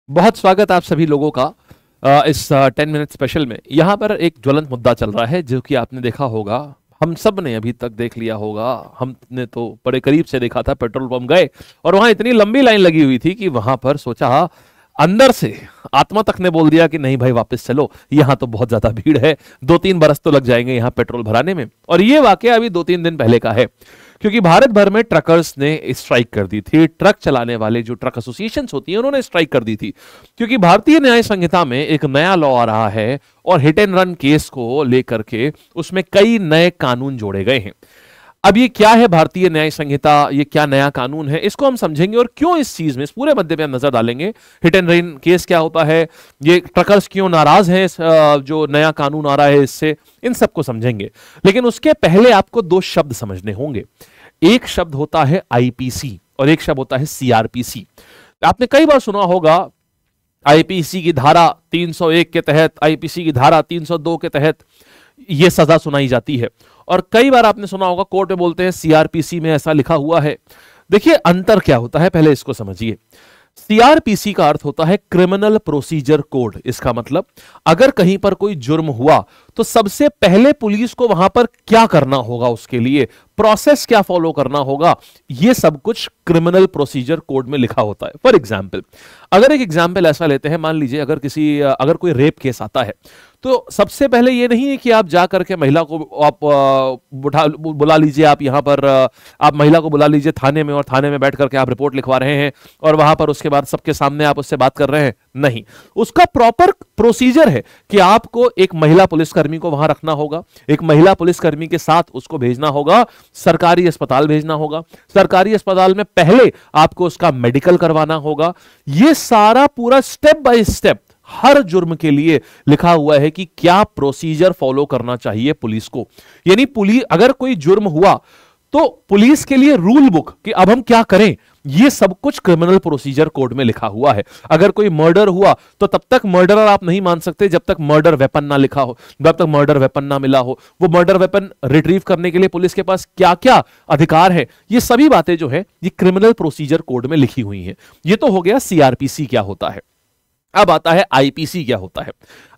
बहुत स्वागत आप सभी लोगों का इस 10 मिनट स्पेशल में। यहाँ पर एक ज्वलंत मुद्दा चल रहा है जो कि आपने देखा होगा, हम सब ने अभी तक देख लिया होगा। हमने तो बड़े करीब से देखा था, पेट्रोल पंप गए और वहां इतनी लंबी लाइन लगी हुई थी कि वहां पर सोचा, अंदर से आत्मा तक ने बोल दिया कि नहीं भाई वापस चलो, यहाँ तो बहुत ज्यादा भीड़ है, 2-3 बरस तो लग जाएंगे यहाँ पेट्रोल भराने में। और ये वाकया अभी 2-3 दिन पहले का है, क्योंकि भारत भर में ट्रकर्स ने स्ट्राइक कर दी थी। ट्रक चलाने वाले जो ट्रक एसोसिएशंस होती हैं उन्होंने स्ट्राइक कर दी थी, क्योंकि भारतीय न्याय संहिता में एक नया लॉ आ रहा है और हिट एंड रन केस को लेकर के उसमें कई नए कानून जोड़े गए हैं। अब ये क्या है भारतीय न्याय संहिता, ये क्या नया कानून है, इसको हम समझेंगे और क्यों इस चीज में, इस पूरे मुद्दे पे हम नजर डालेंगे। हिट एंड रन केस क्या होता है, ये ट्रकर्स क्यों नाराज हैं जो नया कानून आ रहा है इससे, इन सबको समझेंगे। लेकिन उसके पहले आपको दो शब्द समझने होंगे। एक शब्द होता है आईपीसी और एक शब्द होता है सीआरपीसी। आपने कई बार सुना होगा आईपीसी की धारा 301 के तहत, आईपीसी की धारा 302 के तहत यह सजा सुनाई जाती है, और कई बार आपने सुना होगा कोर्ट में बोलते हैं सीआरपीसी में ऐसा लिखा हुआ है। देखिए अंतर क्या होता है, पहले इसको समझिए। सीआरपीसी का अर्थ होता है क्रिमिनल प्रोसीजर कोड। इसका मतलब अगर कहीं पर कोई जुर्म हुआ तो सबसे पहले पुलिस को वहां पर क्या करना होगा, उसके लिए प्रोसेस क्या फॉलो करना होगा, यह सब कुछ क्रिमिनल प्रोसीजर कोड में लिखा होता है। फॉर एग्जाम्पल, अगर एक एग्जाम्पल ऐसा लेते हैं, मान लीजिए अगर कोई रेप केस आता है तो सबसे पहले यह नहीं है कि आप जा करके महिला को आप बुला लीजिए, आप यहां पर आप महिला को बुला लीजिए थाने में, और थाने में बैठ करके आप रिपोर्ट लिखवा रहे हैं और वहां पर उसके बाद सबके सामने आप उससे बात कर रहे हैं। नहीं, उसका प्रॉपर प्रोसीजर है कि आपको एक महिला पुलिसकर्मी को वहां रखना होगा, एक महिला पुलिसकर्मी के साथ उसको भेजना होगा, सरकारी अस्पताल भेजना होगा, सरकारी अस्पताल में पहले आपको उसका मेडिकल करवाना होगा। यह सारा पूरा स्टेप बाय स्टेप हर जुर्म के लिए लिखा हुआ है कि क्या प्रोसीजर फॉलो करना चाहिए पुलिस को। यानी पुलिस, अगर कोई जुर्म हुआ तो पुलिस के लिए रूल बुक कि अब हम क्या करें, यह सब कुछ क्रिमिनल प्रोसीजर कोड में लिखा हुआ है। अगर कोई मर्डर हुआ तो तब तक मर्डरर आप नहीं मान सकते जब तक मर्डर वेपन ना लिखा हो, जब तक मर्डर वेपन ना मिला हो। वो मर्डर वेपन रिट्रीव करने के लिए पुलिस के पास क्या क्या अधिकार है, ये सभी बातें जो है ये क्रिमिनल प्रोसीजर कोड में लिखी हुई हैं। ये तो हो गया सीआरपीसी क्या होता है। अब आता है आईपीसी क्या होता है।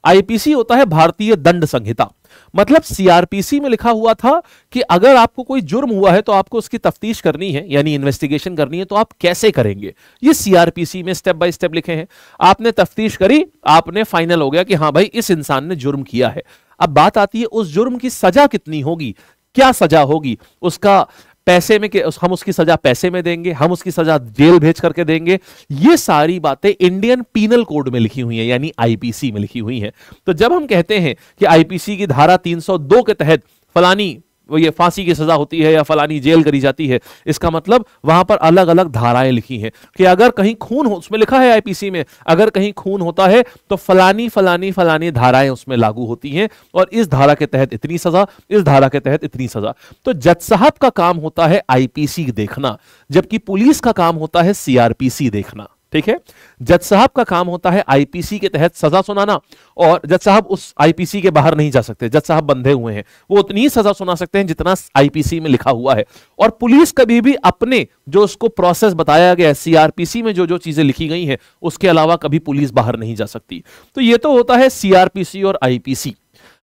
आईपीसी होता है भारतीय दंड संहिता। मतलब सीआरपीसी में लिखा हुआ था कि अगर आपको कोई जुर्म हुआ है तो आपको उसकी तफ्तीश करनी है, यानी इन्वेस्टिगेशन करनी है, तो आप कैसे करेंगे, ये सीआरपीसी में स्टेप बाय स्टेप लिखे हैं। आपने तफ्तीश करी, आपने फाइनल हो गया कि हां भाई इस इंसान ने जुर्म किया है। अब बात आती है उस जुर्म की सजा कितनी होगी, क्या सजा होगी, उसका पैसे में, हम उसकी सजा पैसे में देंगे, हम उसकी सजा जेल भेज करके देंगे। ये सारी बातें इंडियन पीनल कोड में लिखी हुई हैं, यानी आईपीसी में लिखी हुई हैं। तो जब हम कहते हैं कि आईपीसी की धारा 302 के तहत फलानी ये फांसी की सजा होती है या फलानी जेल करी जाती है, इसका मतलब वहां पर अलग अलग धाराएं लिखी हैं कि अगर कहीं खून हो, उसमें लिखा है आईपीसी में, अगर कहीं खून होता है तो फलानी फलानी फलानी धाराएं उसमें लागू होती हैं, और इस धारा के तहत इतनी सजा, इस धारा के तहत इतनी सजा। तो जज साहब का काम होता है आईपीसी देखना, जबकि पुलिस का काम होता है सीआरपीसी देखना। ठीक है, जज साहब का काम होता है आईपीसी के तहत सजा सुनाना, और जज साहब उस आईपीसी के बाहर नहीं जा सकते, जज साहब बंधे हुए हैं, वो उतनी ही सजा सुना सकते हैं जितना आईपीसी में लिखा हुआ है। और पुलिस कभी भी अपने जो उसको प्रोसेस बताया गया है सीआरपीसी में, जो जो चीजें लिखी गई हैं उसके अलावा कभी पुलिस बाहर नहीं जा सकती। तो ये तो होता है सीआरपीसी और आईपीसी।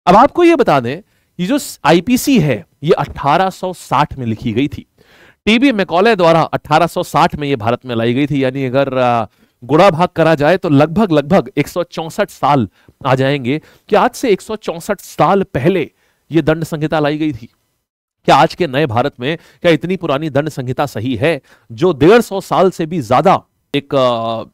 अब आपको यह बता दें, ये जो आईपीसी है ये 1860 में लिखी गई थी। टीबी मैकॉले द्वारा 1860 में यह भारत में लाई गई थी, यानी अगर गुणा भाग करा जाए तो लगभग लगभग 164 साल आ जाएंगे कि आज से 164 साल पहले यह दंड संहिता लाई गई थी। क्या आज के नए भारत में क्या इतनी पुरानी दंड संहिता सही है, जो 150 साल से भी ज्यादा एक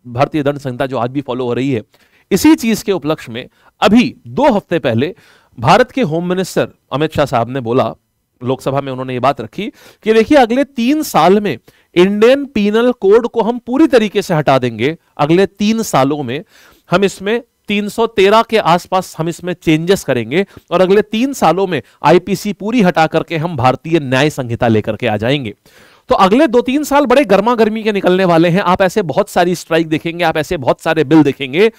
भारतीय दंड संहिता जो आज भी फॉलो हो रही है। इसी चीज के उपलक्ष्य में अभी 2 हफ्ते पहले भारत के होम मिनिस्टर अमित शाह साहब ने बोला, लोकसभा में उन्होंने ये बात रखी कि देखिए अगले 3 साल में इंडियन पीनल कोड को हम पूरी तरीके से हटा देंगे। अगले 3 सालों में हम इसमें 313 के आसपास हम इसमें चेंजेस करेंगे, और अगले 3 सालों में आईपीसी पूरी हटा करके हम भारतीय न्याय संहिता लेकर के आ जाएंगे। तो अगले 2-3 साल बड़े गर्मा गर्मी के निकलने वाले हैं। आप ऐसे बहुत सारी स्ट्राइक देखेंगे, आप ऐसे बहुत सारे बिल देखेंगे,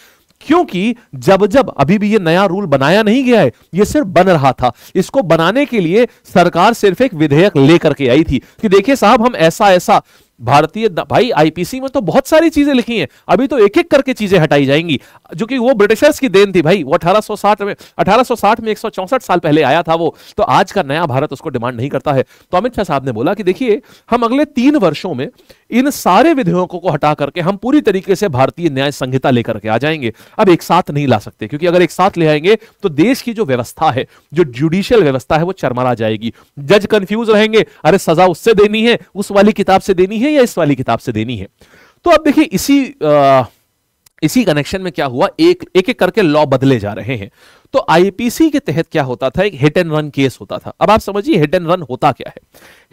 क्योंकि जब जब अभी भी ये नया रूल बनाया नहीं गया है, ये सिर्फ बन रहा था। इसको बनाने के लिए सरकार सिर्फ एक विधेयक लेकर के आई थी कि देखिए साहब हम ऐसा ऐसा भारतीय भाई आईपीसी में तो बहुत सारी चीजें लिखी हैं, अभी तो एक एक करके चीजें हटाई जाएंगी, जो कि वो ब्रिटिशर्स की देन थी भाई। वो 1860 में 164 साल पहले आया था वो, तो आज का नया भारत उसको डिमांड नहीं करता है। तो अमित शाह साहब ने बोला कि देखिए हम अगले 3 वर्षों में इन सारे विधेयकों को हटा करके हम पूरी तरीके से भारतीय न्याय संहिता लेकर के आ जाएंगे। अब एक साथ नहीं ला सकते, क्योंकि अगर एक साथ ले आएंगे तो देश की जो व्यवस्था है, जो जुडिशियल व्यवस्था है, वो चरमरा जाएगी। जज कंफ्यूज रहेंगे, अरे सजा उससे देनी है, उस वाली किताब से देनी है या इस वाली किताब से देनी है। तो अब देखिए इसी कनेक्शन में क्या हुआ, एक एक करके लॉ बदले जा रहे हैं। तो आईपीसी के तहत क्या होता था, एक हिट एंड रन केस होता था। अब आप समझिए हिट एंड रन होता क्या है।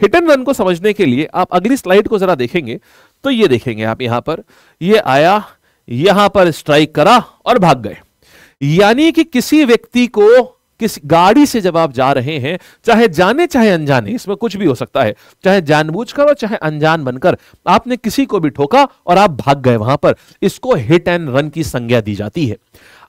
हिट एंड रन को समझने के लिए आप अगली स्लाइड को जरा देखेंगे तो ये देखेंगे आप, यहां पर ये आया, यहां पर स्ट्राइक करा और भाग गए। यानी कि किसी व्यक्ति को, किस गाड़ी से जब आप जा रहे हैं, चाहे जाने चाहे अनजाने, इसमें कुछ भी हो सकता है, चाहे जानबूझकर और चाहे अनजान बनकर आपने किसी को भी ठोका और आप भाग गए वहां पर, इसको हिट एंड रन की संज्ञा दी जाती है।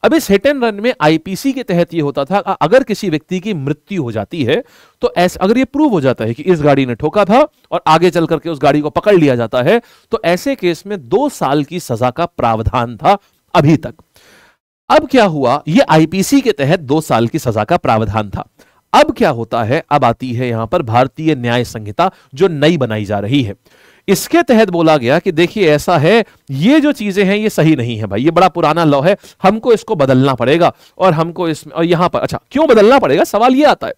अब इस हिट एंड रन में आईपीसी के तहत यह होता था, अगर किसी व्यक्ति की मृत्यु हो जाती है तो ऐसे, अगर यह प्रूव हो जाता है कि इस गाड़ी ने ठोका था और आगे चल करके उस गाड़ी को पकड़ लिया जाता है, तो ऐसे केस में 2 साल की सजा का प्रावधान था अभी तक। अब क्या हुआ, यह आईपीसी के तहत 2 साल की सजा का प्रावधान था। अब क्या होता है, अब आती है यहां पर भारतीय न्याय संहिता जो नई बनाई जा रही है। इसके तहत बोला गया कि देखिए ऐसा है, ये जो चीजें हैं ये सही नहीं है भाई, ये बड़ा पुराना लॉ है, हमको इसको बदलना पड़ेगा। और हमको इसमें, और यहां पर अच्छा क्यों बदलना पड़ेगा, सवाल ये आता है।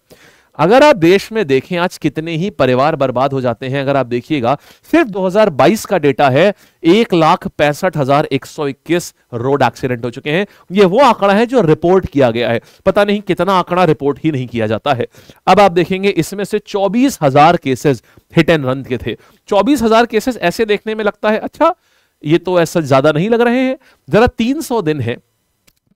अगर आप देश में देखें आज कितने ही परिवार बर्बाद हो जाते हैं, अगर आप देखिएगा सिर्फ 2022 का डेटा है, 1,65,121 रोड एक्सीडेंट हो चुके हैं। ये वो आंकड़ा है जो रिपोर्ट किया गया है, पता नहीं कितना आंकड़ा रिपोर्ट ही नहीं किया जाता है। अब आप देखेंगे इसमें से 24,000 केसेस हिट एंड रन के थे। 24,000 केसेस ऐसे देखने में लगता है अच्छा ये तो ऐसा ज्यादा नहीं लग रहे हैं, जरा 300 दिन है,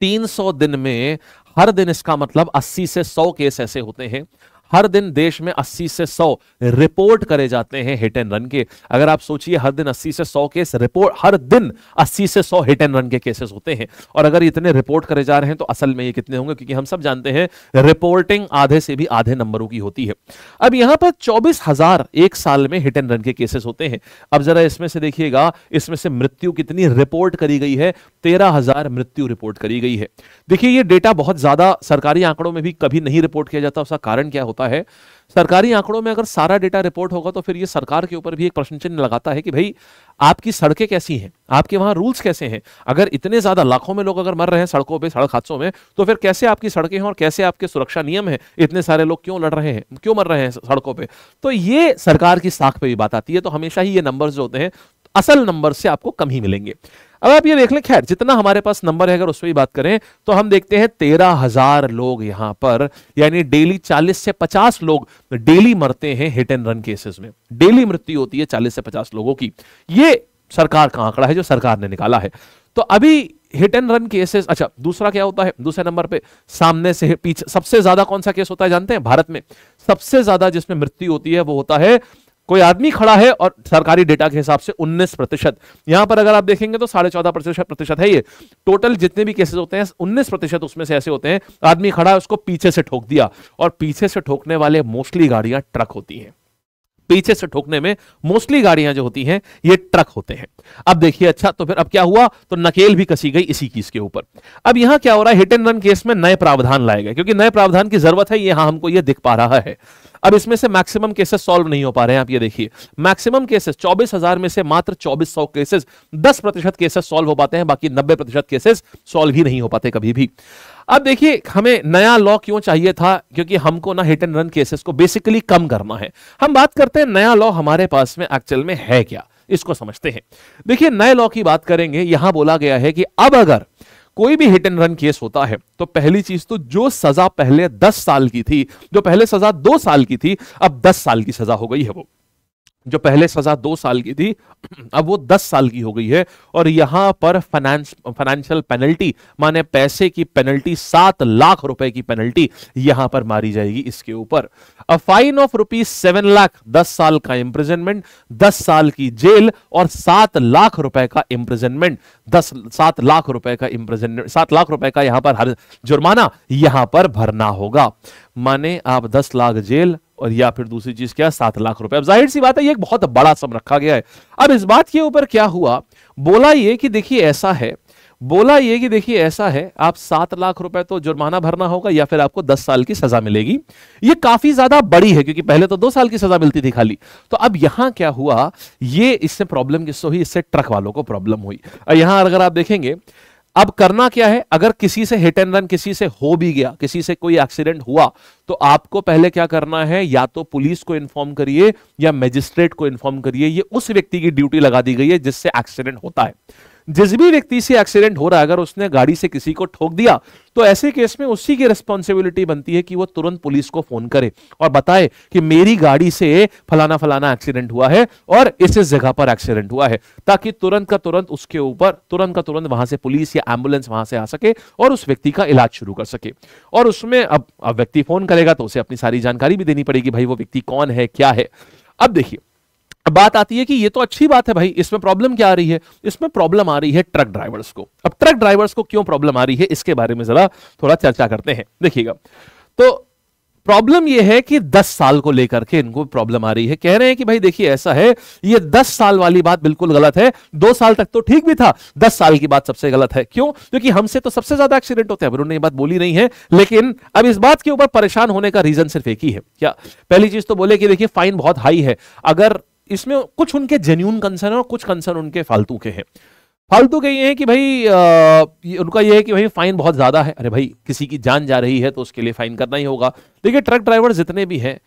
300 दिन में हर दिन इसका मतलब 80 से 100 केस ऐसे होते हैं, हर दिन देश में 80 से 100 रिपोर्ट करे जाते हैं हिट एंड रन के। अगर आप सोचिए हर दिन 80 से 100 केस रिपोर्ट, हर दिन 80 से 100 हिट एंड रन के केसेस होते हैं, और अगर इतने रिपोर्ट करे जा रहे हैं तो असल में ये कितने होंगे, क्योंकि हम सब जानते हैं रिपोर्टिंग आधे से भी आधे नंबरों की होती है। अब यहां पर 24,000 एक साल में हिट एंड रन के केसेस होते हैं। अब जरा इसमें से देखिएगा, इसमें से मृत्यु कितनी रिपोर्ट करी गई है, 13,000 मृत्यु रिपोर्ट करी गई है। देखिए ये डेटा बहुत ज्यादा सरकारी आंकड़ों में भी कभी नहीं रिपोर्ट किया जाता। उसका कारण क्या होता है, सरकारी आंकड़ों में अगर सारा डेटा रिपोर्ट होगा तो फिर ये सरकार के ऊपर भी एक प्रश्न चिन्ह लगाता है कि भाई आपकी सड़कें कैसी हैं, आपके वहां रूल्स कैसे हैं। अगर इतने ज्यादा लाखों में लोग अगर मर रहे हैं सड़कों पे, सड़क हादसों में, तो फिर कैसे आपकी सड़कें हैं और कैसे आपके सुरक्षा नियम हैं, इतने सारे लोग क्यों लड़ रहे हैं, क्यों मर रहे हैं सड़कों पे। तो ये सरकार की साख पे भी बात आती है। तो हमेशा ही ये नंबर्स जो होते हैं असल नंबर से आपको कम ही मिलेंगे। अब आप ये देख लें, खैर जितना हमारे पास नंबर है अगर उस पर भी बात करें तो हम देखते हैं 13,000 लोग यहां पर, यानी डेली 40 से 50 लोग डेली मरते हैं हिट एंड रन केसेस में। डेली मृत्यु होती है 40 से 50 लोगों की। ये सरकार का आंकड़ा है जो सरकार ने निकाला है। तो अभी हिट एंड रन केसेस, अच्छा दूसरा क्या होता है, दूसरे नंबर पे सामने से पीछे सबसे ज्यादा कौन सा केस होता है जानते हैं, भारत में सबसे ज्यादा जिसमें मृत्यु होती है वो होता है, कोई आदमी खड़ा है और सरकारी डेटा के हिसाब से 19%। यहां पर अगर आप देखेंगे तो 14.5% है। ये टोटल जितने भी केसेस होते हैं 19% उसमें से ऐसे होते हैं आदमी खड़ा है उसको पीछे से ठोक दिया, और पीछे से ठोकने वाले मोस्टली गाड़ियां ट्रक होती हैं। पीछे से ठोकने में मोस्टली गाड़ियां जो होती हैं ये ट्रक होते हैं। अब देखिए अच्छा, तो फिर अब क्या हुआ, तो नकेल भी कसी गई इसी चीज के ऊपर। अब यहां क्या हो रहा है, हिट एंड रन केस में नए प्रावधान लाए गए, क्योंकि नए प्रावधान की जरूरत है, यहां हमको ये दिख पा रहा है। अब इसमें से मैक्सिमम केसेस सॉल्व नहीं हो पा रहे हैं। आप ये देखिए मैक्सिमम केसेस 24,000 में से मात्र 2400 केसेस, 10% केसेस सॉल्व हो पाते हैं, बाकी 90% केसेस सॉल्व ही नहीं हो पाते कभी भी। अब देखिए हमें नया लॉ क्यों चाहिए था, क्योंकि हमको ना हिट एंड रन केसेस को बेसिकली कम करना है। हम बात करते हैं नया लॉ हमारे पास में एक्चुअल में है क्या, इसको समझते हैं। देखिए नए लॉ की बात करेंगे, यहां बोला गया है कि अब अगर कोई भी हिट एंड रन केस होता है तो पहली चीज तो जो सजा पहले 10 साल की थी, जो पहले सजा 2 साल की थी, अब 10 साल की सजा हो गई है। वो जो पहले सजा 2 साल की थी अब वो 10 साल की हो गई है। और यहां पर फाइनेंशियल पेनल्टी माने पैसे की पेनल्टी, 7 लाख रुपए की पेनल्टी यहां पर मारी जाएगी इसके ऊपर। अ फाइन ऑफ ₹7 लाख, 10 साल का इंप्रिजनमेंट, 10 साल की जेल और 7 लाख रुपए का इंप्रिजनमेंट, 7 लाख रुपए का इंप्रिजनमेंट, 7 लाख रुपए का यहां पर हर जुर्माना यहां पर भरना होगा। माने आप 10 लाख जेल और या फिर दूसरी चीज क्या, 7 लाख रुपए। अब जाहिर सी बात है ये एक बहुत बड़ा सम रखा गया है। अब इस बात के ऊपर क्या हुआ, बोला ये कि देखिए ऐसा है, आप 7 लाख रुपए तो जुर्माना भरना होगा या फिर आपको 10 साल की सजा मिलेगी। ये काफी ज्यादा बड़ी है क्योंकि पहले तो 2 साल की सजा मिलती थी खाली। तो अब यहां क्या हुआ, ये इससे प्रॉब्लम किससे हुई, इससे ट्रक वालों को प्रॉब्लम हुई। यहां अगर आप देखेंगे अब करना क्या है, अगर किसी से हिट एंड रन किसी से हो भी गया, किसी से कोई एक्सीडेंट हुआ, तो आपको पहले क्या करना है, या तो पुलिस को इन्फॉर्म करिए या मजिस्ट्रेट को इन्फॉर्म करिए। ये उस व्यक्ति की ड्यूटी लगा दी गई है जिससे एक्सीडेंट होता है। जिस भी व्यक्ति से एक्सीडेंट हो रहा है, अगर उसने गाड़ी से किसी को ठोक दिया तो ऐसे केस में उसी की रिस्पॉन्सिबिलिटी बनती है कि वो तुरंत पुलिस को फोन करे और बताए कि मेरी गाड़ी से फलाना फलाना एक्सीडेंट हुआ है और इस जगह पर एक्सीडेंट हुआ है, ताकि तुरंत का तुरंत उसके ऊपर तुरंत वहां से पुलिस या एम्बुलेंस वहां से आ सके और उस व्यक्ति का इलाज शुरू कर सके। और उसमें अब व्यक्ति फोन करेगा तो उसे अपनी सारी जानकारी भी देनी पड़ेगी, भाई वो व्यक्ति कौन है, क्या है। अब देखिए बात आती है कि ये तो अच्छी बात है भाई, इसमें प्रॉब्लम क्या आ रही है, इसमें प्रॉब्लम आ रही है ट्रक ड्राइवर्स को। अब ट्रक ड्राइवर्स को क्यों प्रॉब्लम आ रही है, इसके बारे में जरा थोड़ा चर्चा करते हैं। देखिएगा, तो प्रॉब्लम ये है कि 10 साल को लेकर के इनको प्रॉब्लम आ रही है। कह रहे हैं कि भाई देखिए ऐसा है, ये 10 साल वाली बात बिल्कुल गलत है। 2 साल तक तो ठीक भी था, 10 साल की बात सबसे गलत है। क्यों? क्योंकि हमसे तो सबसे ज्यादा एक्सीडेंट होते हैं। उन्होंने ये बात बोली नहीं है, लेकिन अब इस बात के ऊपर परेशान होने का रीजन सिर्फ एक ही है। क्या? पहली चीज तो बोले कि देखिए फाइन बहुत हाई है। अगर इसमें कुछ उनके जेन्युइन कंसर्न और कुछ कंसर्न उनके फालतू के हैं। फालतू के ये है कि भाई उनका ये है कि भाई फाइन बहुत ज्यादा है। अरे भाई किसी की जान जा रही है तो उसके लिए फाइन करना ही होगा। देखिए ट्रक ड्राइवर जितने भी हैं,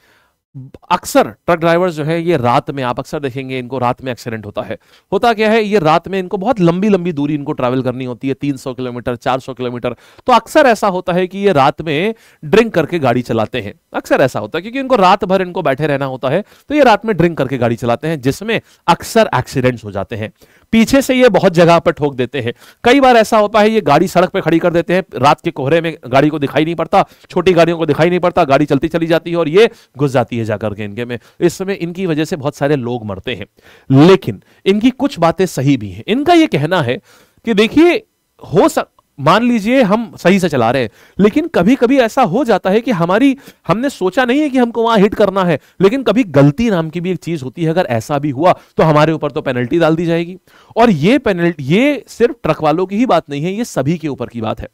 अक्सर ट्रक ड्राइवर्स जो है ये रात में, आप अक्सर देखेंगे इनको रात में एक्सीडेंट होता है। होता क्या है, ये रात में इनको बहुत लंबी लंबी दूरी इनको ट्रैवल करनी होती है, 300 किलोमीटर 400 किलोमीटर। तो अक्सर ऐसा होता है कि ये रात में ड्रिंक करके गाड़ी चलाते हैं। अक्सर ऐसा होता है क्योंकि इनको रात भर इनको बैठे रहना होता है, तो ये रात में ड्रिंक करके गाड़ी चलाते हैं, जिसमें अक्सर एक्सीडेंट्स हो जाते हैं। पीछे से ये बहुत जगह पर ठोक देते हैं। कई बार ऐसा होता है ये गाड़ी सड़क पे खड़ी कर देते हैं, रात के कोहरे में गाड़ी को दिखाई नहीं पड़ता, छोटी गाड़ियों को दिखाई नहीं पड़ता, गाड़ी चलती चली जाती है और ये घुस जाती है जाकर के इनके में। इस समय इनकी वजह से बहुत सारे लोग मरते हैं। लेकिन इनकी कुछ बातें सही भी हैं। इनका ये कहना है कि देखिए मान लीजिए हम सही से चला रहे हैं, लेकिन कभी कभी ऐसा हो जाता है कि हमने सोचा नहीं है कि हमको वहां हिट करना है, लेकिन कभी गलती नाम की भी एक चीज होती है। अगर ऐसा भी हुआ तो हमारे ऊपर तो पेनल्टी डाल दी जाएगी। और ये सिर्फ ट्रक वालों की ही बात नहीं है, ये सभी के ऊपर की बात है।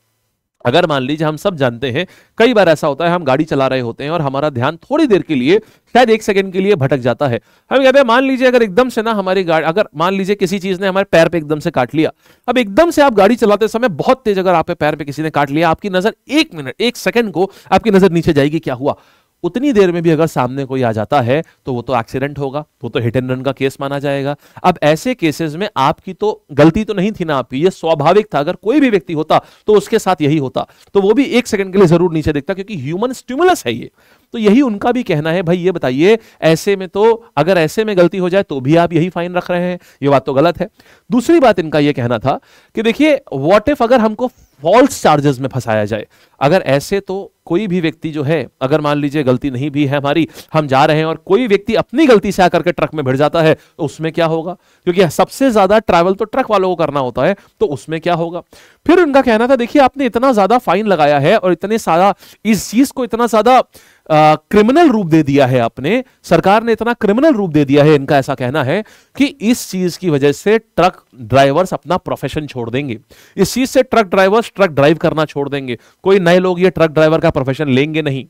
अगर मान लीजिए, हम सब जानते हैं कई बार ऐसा होता है, हम गाड़ी चला रहे होते हैं और हमारा ध्यान थोड़ी देर के लिए, शायद 1 सेकंड के लिए भटक जाता है। हम कहते हैं, मान लीजिए अगर एकदम से ना हमारी गाड़ी, अगर मान लीजिए किसी चीज ने हमारे पैर पे एकदम से काट लिया। अब एकदम से आप गाड़ी चलाते समय बहुत तेज अगर आपके पैर पे किसी ने काट लिया, आपकी नजर 1 मिनट 1 सेकंड को आपकी नजर नीचे जाएगी, क्या हुआ। उतनी देर में भी अगर सामने कोई आ जाता है तो वो तो एक्सीडेंट होगा, वो तो हिट एंड रन का केस माना जाएगा। अब ऐसे केसेस में आपकी तो गलती तो नहीं थी ना आपकी, ये स्वाभाविक था। अगर कोई भी व्यक्ति होता तो उसके साथ यही होता, तो वो भी 1 सेकंड के लिए जरूर नीचे दिखता, क्योंकि ह्यूमन स्टिमुलस है ये। तो यही उनका भी कहना है, भाई ये बताइए ऐसे में तो, अगर ऐसे में गलती हो जाए तो भी आप यही फाइन रख रहे हैं, ये बात तो गलत है। दूसरी बात इनका ये कहना था कि देखिए व्हाट इफ अगर हमको फॉल्स चार्जेस में फंसाया जाए। अगर ऐसे तो कोई भी व्यक्ति जो है, अगर मान लीजिए गलती नहीं भी है हमारी, हम जा रहे हैं और कोई व्यक्ति अपनी गलती से आकर के ट्रक में भिड़ जाता है, तो उसमें क्या होगा, क्योंकि सबसे ज्यादा ट्रैवल तो ट्रक वालों को करना होता है, तो उसमें क्या होगा। फिर उनका कहना था, देखिए आपने इतना ज्यादा फाइन लगाया है और इतने सारा इस चीज को इतना ज्यादा क्रिमिनल रूप दे दिया है, आपने, सरकार ने इतना क्रिमिनल रूप दे दिया है। इनका ऐसा कहना है कि इस चीज की वजह से ट्रक ड्राइवर्स अपना प्रोफेशन छोड़ देंगे, इस चीज से ट्रक ड्राइवर्स ट्रक ड्राइव करना छोड़ देंगे, कोई नए लोग ये ट्रक ड्राइवर का प्रोफेशन लेंगे नहीं।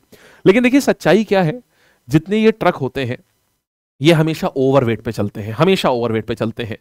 लेकिन देखिए सच्चाई क्या है, जितने ये ट्रक होते हैं ये हमेशा ओवरवेट पे चलते हैं, हमेशा ओवरवेट पे चलते हैं।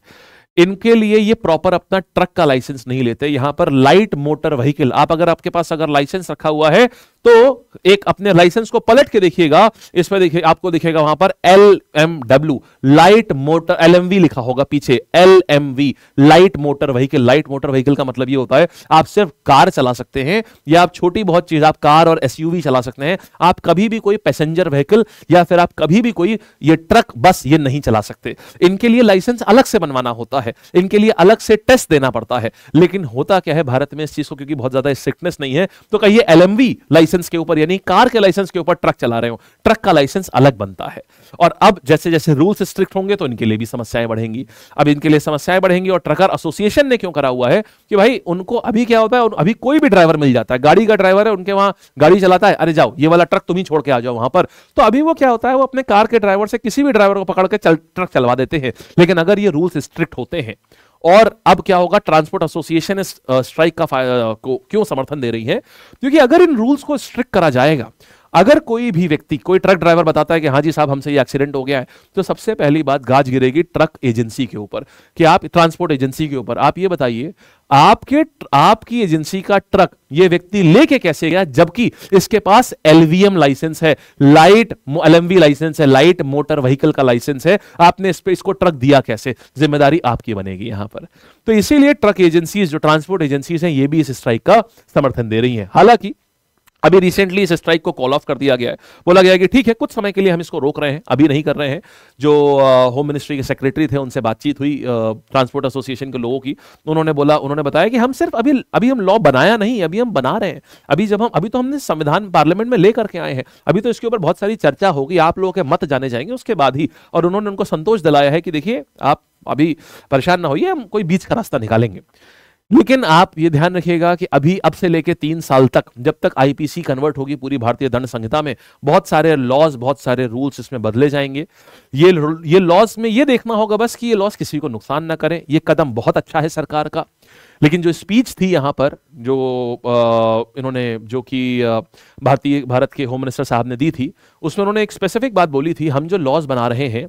इनके लिए ये प्रॉपर अपना ट्रक का लाइसेंस नहीं लेते। यहां पर लाइट मोटर व्हीकल, आप अगर आपके पास अगर लाइसेंस रखा हुआ है तो एक अपने लाइसेंस को पलट के देखिएगा, इसमें देखिए आपको दिखेगा वहां पर LMW लाइट मोटर, LMV लिखा होगा पीछे, LMV light motor vehicle. Light motor vehicle का मतलब ये होता है आप सिर्फ कार चला सकते हैं या आप छोटी बहुत चीज, आप कार और SUV चला सकते हैं, आप कभी भी कोई पैसेंजर व्हीकल या फिर आप कभी भी कोई ये ट्रक बस ये नहीं चला सकते। इनके लिए लाइसेंस अलग से बनवाना होता है, इनके लिए अलग से टेस्ट देना पड़ता है। लेकिन होता क्या है भारत में इस चीज को, क्योंकि बहुत ज्यादा स्ट्रिक्टनेस नहीं है, तो कहिए LMV लाइसेंस लाइसेंस के ऊपर, यानी कार के लाइसेंस के ऊपर ट्रक चला रहे हो, ट्रक का लाइसेंस अलग बनता है। और अब जैसे जैसे रूल्स स्ट्रिक्ट होंगे तो इनके लिए भी समस्याएं बढ़ेंगी। अब इनके लिए समस्याएं बढ़ेंगी, और ट्रकर एसोसिएशन ने क्यों करा हुआ है कि भाई उनको अभी क्या होता है, अभी कोई भी ड्राइवर मिल जाता है, गाड़ी का ड्राइवर है, उनके वहां गाड़ी चलाता है, अरे जाओ ये वाला ट्रक तुम ही छोड़ के आ जाओ वहां पर। तो अभी वो क्या होता है, वो अपने कार के ड्राइवर से किसी भी ड्राइवर को पकड़ के ट्रक चलवा देते हैं। लेकिन अगर ये रूल्स स्ट्रिक्ट होते हैं, और अब क्या होगा, ट्रांसपोर्ट एसोसिएशन इस स्ट्राइक का को क्यों समर्थन दे रही है, क्योंकि अगर इन रूल्स को स्ट्रिक्ट करा जाएगा, अगर कोई भी व्यक्ति, कोई ट्रक ड्राइवर बताता है कि हाँ जी साहब हमसे ये एक्सीडेंट हो गया है, तो सबसे पहली बात गाज गिरेगी ट्रक एजेंसी के ऊपर, कि आप ट्रांसपोर्ट एजेंसी के ऊपर, आप ये बताइए आपकी एजेंसी का ट्रक ये व्यक्ति लेके कैसे गया, जबकि इसके पास एलवीएम लाइसेंस है, लाइट एलएमवी लाइसेंस है, लाइट मोटर व्हीकल का लाइसेंस है, आपने इस पे इसको ट्रक दिया कैसे, जिम्मेदारी आपकी बनेगी यहां पर। तो इसीलिए ट्रक एजेंसीज, जो ट्रांसपोर्ट एजेंसीज हैं, ये भी इस स्ट्राइक का समर्थन दे रही हैं। हालांकि अभी रिसेंटली इस स्ट्राइक को कॉल ऑफ कर दिया गया है, बोला गया है कि ठीक है कुछ समय के लिए हम इसको रोक रहे हैं, अभी नहीं कर रहे हैं। जो होम मिनिस्ट्री के सेक्रेटरी थे उनसे बातचीत हुई ट्रांसपोर्ट एसोसिएशन के लोगों की, उन्होंने बताया कि हम सिर्फ अभी हम लॉ बनाया नहीं, अभी हम बना रहे हैं। अभी तो हमने संविधान पार्लियामेंट में लेकर के आए हैं, अभी तो इसके ऊपर बहुत सारी चर्चा होगी, आप लोगों के मत जाने जाएंगे उसके बाद ही। और उन्होंने उनको संतोष दिलाया है कि देखिए आप अभी परेशान ना होइए, हम कोई बीच का रास्ता निकालेंगे। लेकिन आप ये ध्यान रखिएगा कि अभी अब से लेके 3 साल तक, जब तक आईपीसी कन्वर्ट होगी पूरी भारतीय दंड संहिता में, बहुत सारे लॉज, बहुत सारे रूल्स इसमें बदले जाएंगे। ये लॉज में ये देखना होगा बस कि ये लॉज किसी को नुकसान ना करें। ये कदम बहुत अच्छा है सरकार का। लेकिन जो स्पीच थी यहां पर, जो इन्होंने, जो कि भारत के होम मिनिस्टर साहब ने दी थी, उसमें उन्होंने एक स्पेसिफिक बात बोली थी, हम जो लॉज बना रहे हैं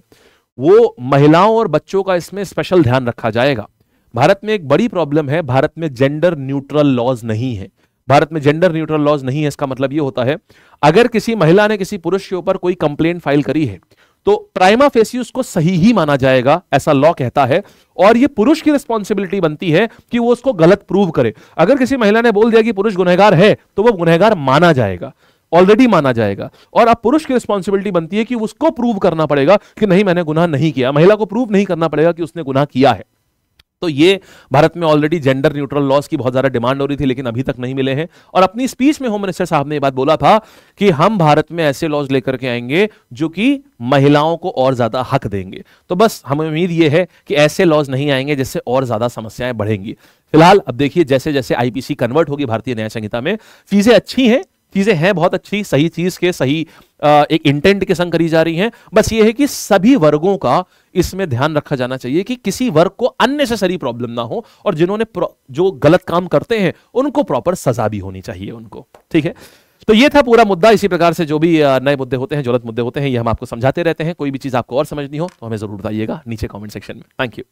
वो महिलाओं और बच्चों का इसमें स्पेशल ध्यान रखा जाएगा। भारत में एक बड़ी प्रॉब्लम है, भारत में जेंडर न्यूट्रल लॉज नहीं है। भारत में जेंडर न्यूट्रल लॉज नहीं है, इसका मतलब यह होता है अगर किसी महिला ने किसी पुरुष के ऊपर कोई कंप्लेंट फाइल करी है तो प्राइमा फेसी उसको सही ही माना जाएगा, ऐसा लॉ कहता है। और यह पुरुष की रिस्पॉन्सिबिलिटी बनती है कि वो उसको गलत प्रूव करे। अगर किसी महिला ने बोल दिया कि पुरुष गुनहगार है तो वो गुनहगार माना जाएगा, ऑलरेडी माना जाएगा। और अब पुरुष की रिस्पॉन्सिबिलिटी बनती है कि उसको प्रूव करना पड़ेगा कि नहीं मैंने गुनाह नहीं किया, महिला को प्रूव नहीं करना पड़ेगा कि उसने गुनाह किया है। तो ये भारत में ऑलरेडी जेंडर न्यूट्रल लॉज की बहुत ज्यादा डिमांड हो रही थी, लेकिन अभी तक नहीं मिले हैं। और अपनी स्पीच में होम मिनिस्टर साहब ने ये बात बोला था कि हम भारत में ऐसे लॉज लेकर के आएंगे जो कि महिलाओं को और ज्यादा हक देंगे। तो बस हमें उम्मीद ये है कि ऐसे लॉज नहीं आएंगे जिससे और ज्यादा समस्याएं बढ़ेंगी। फिलहाल अब देखिए जैसे जैसे आईपीसी कन्वर्ट होगी भारतीय न्याय संहिता में, चीजें अच्छी हैं, चीजें हैं बहुत अच्छी, सही चीज के सही एक इंटेंट के संग करी जा रही हैं। बस ये है कि सभी वर्गों का इसमें ध्यान रखा जाना चाहिए कि किसी वर्ग को अननेसेसरी प्रॉब्लम ना हो, और जिन्होंने जो गलत काम करते हैं उनको प्रॉपर सजा भी होनी चाहिए उनको। ठीक है, तो ये था पूरा मुद्दा। इसी प्रकार से जो भी नए मुद्दे होते हैं, ज्वलंत मुद्दे होते हैं, ये हम आपको समझाते रहते हैं। कोई भी चीज आपको और समझनी हो तो हमें जरूर बताइएगा नीचे कमेंट सेक्शन में। Thank you.